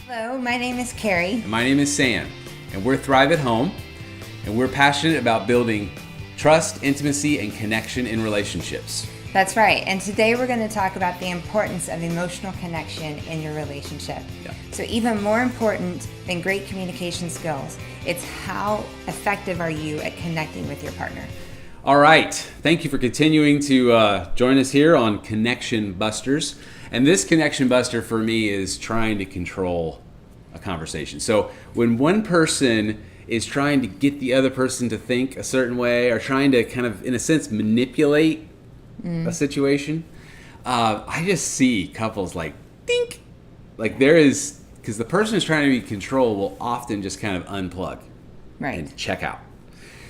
Hello, my name is Carrie. And my name is Sam, and we're Thrive at Home, and we're passionate about building trust, intimacy, and connection in relationships. That's right, and today we're going to talk about the importance of emotional connection in your relationship. Yeah. So even more important than great communication skills, it's how effective are you at connecting with your partner. All right, thank you for continuing to join us here on Connection Busters. And this Connection Buster for me is trying to control a conversation. So when one person is trying to get the other person to think a certain way or trying to kind of, in a sense, manipulate a situation, I just see couples like, dink! Like there is, because the person who's trying to be in control will often just kind of unplug and check out.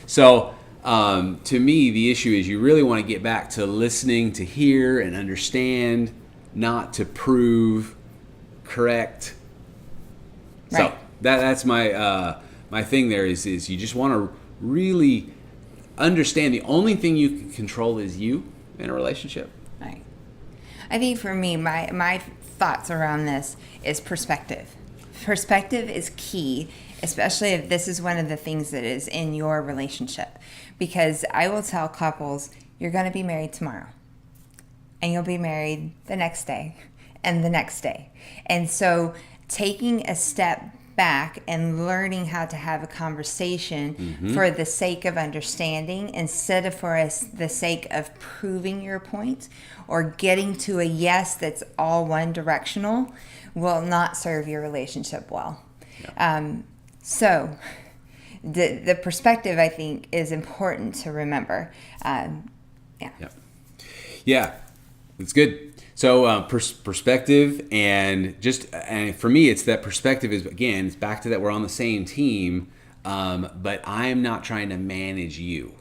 So to me, the issue is you really want to get back to listening to hear and understand, not to prove, correct. Right. So that's my my thing there is you just want to really understand the only thing you can control is you in a relationship. Right. I think for me, my thoughts around this is perspective. Perspective is key, especially if this is one of the things that is in your relationship. Because I will tell couples, you're going to be married tomorrow. And you'll be married the next day and the next day. And so taking a step back and learning how to have a conversation for the sake of understanding instead of for the sake of proving your point or getting to a yes that's all one directional will not serve your relationship well. Yeah. So the perspective, I think, is important to remember. Yeah, it's good. So perspective and for me, it's that perspective is, again, it's back to that we're on the same team, but I'm not trying to manage you.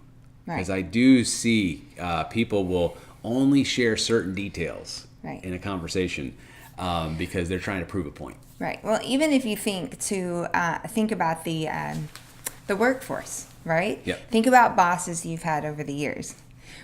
Because I do see people will only share certain details in a conversation because they're trying to prove a point. Right. Well, even if you think about the workforce, right? Yep. Think about bosses you've had over the years.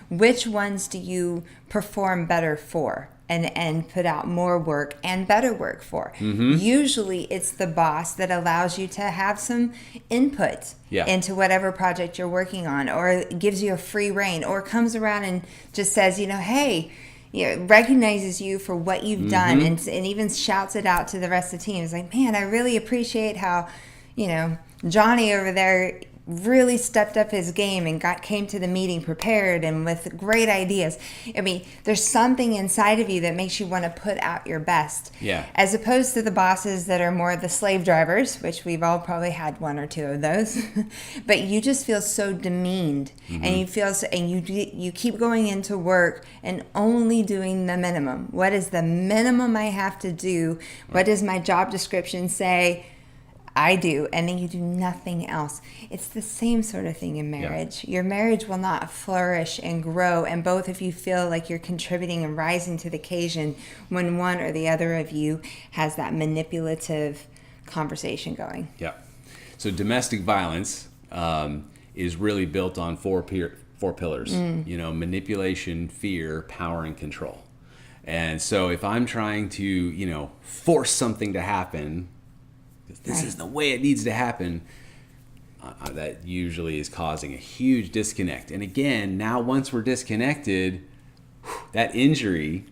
Which ones do you perform better for and put out more work and better work for? Usually it's the boss that allows you to have some input into whatever project you're working on, or gives you a free rein, or comes around and just says, hey, recognizes you for what you've done and even shouts it out to the rest of the team. It's like, man, I really appreciate how, Johnny over there really stepped up his game and came to the meeting prepared and with great ideas. I mean, there's something inside of you that makes you want to put out your best. Yeah. As opposed to the bosses that are more the slave drivers, which we've all probably had one or two of those. But you just feel so demeaned, and you keep going into work and only doing the minimum. What is the minimum I have to do? What does my job description say? I do, and then you do nothing else. It's the same sort of thing in marriage. Your marriage will not flourish and grow, and both of you feel like you're contributing and rising to the occasion when one or the other of you has that manipulative conversation going. Yeah. So domestic violence is really built on four pillars. Manipulation, fear, power, and control. And so if I'm trying to, force something to happen, this is the way it needs to happen, that usually is causing a huge disconnect. And again, now once we're disconnected, that injury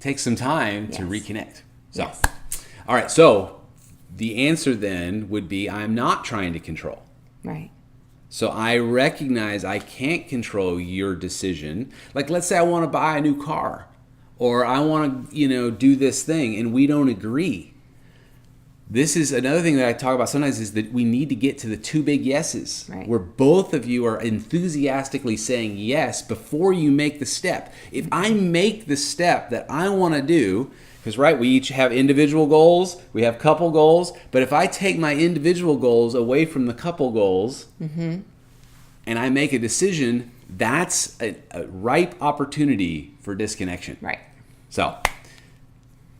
takes some time to reconnect. So, all right, so the answer then would be I'm not trying to control. Right. So I recognize I can't control your decision. Like, let's say I want to buy a new car, or I want to, do this thing, and we don't agree. This is another thing that I talk about sometimes, is that we need to get to the two big yeses, where both of you are enthusiastically saying yes before you make the step. If I make the step that I want to do, because we each have individual goals, we have couple goals, but if I take my individual goals away from the couple goals and I make a decision, that's a ripe opportunity for disconnection. Right. So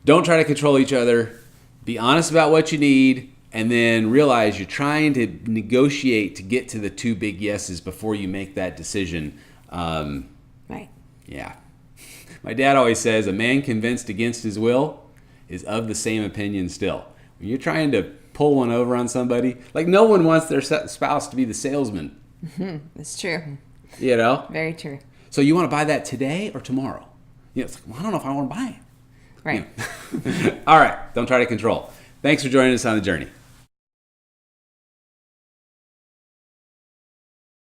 don't try to control each other. Be honest about what you need, and then realize you're trying to negotiate to get to the two big yeses before you make that decision. Right. Yeah. My dad always says a man convinced against his will is of the same opinion still. When you're trying to pull one over on somebody, like no one wants their spouse to be the salesman. It's true. You know? Very true. So you want to buy that today or tomorrow? You know, it's like, well, I don't know if I want to buy it. Right. You know? All right. Don't try to control. Thanks for joining us on the journey.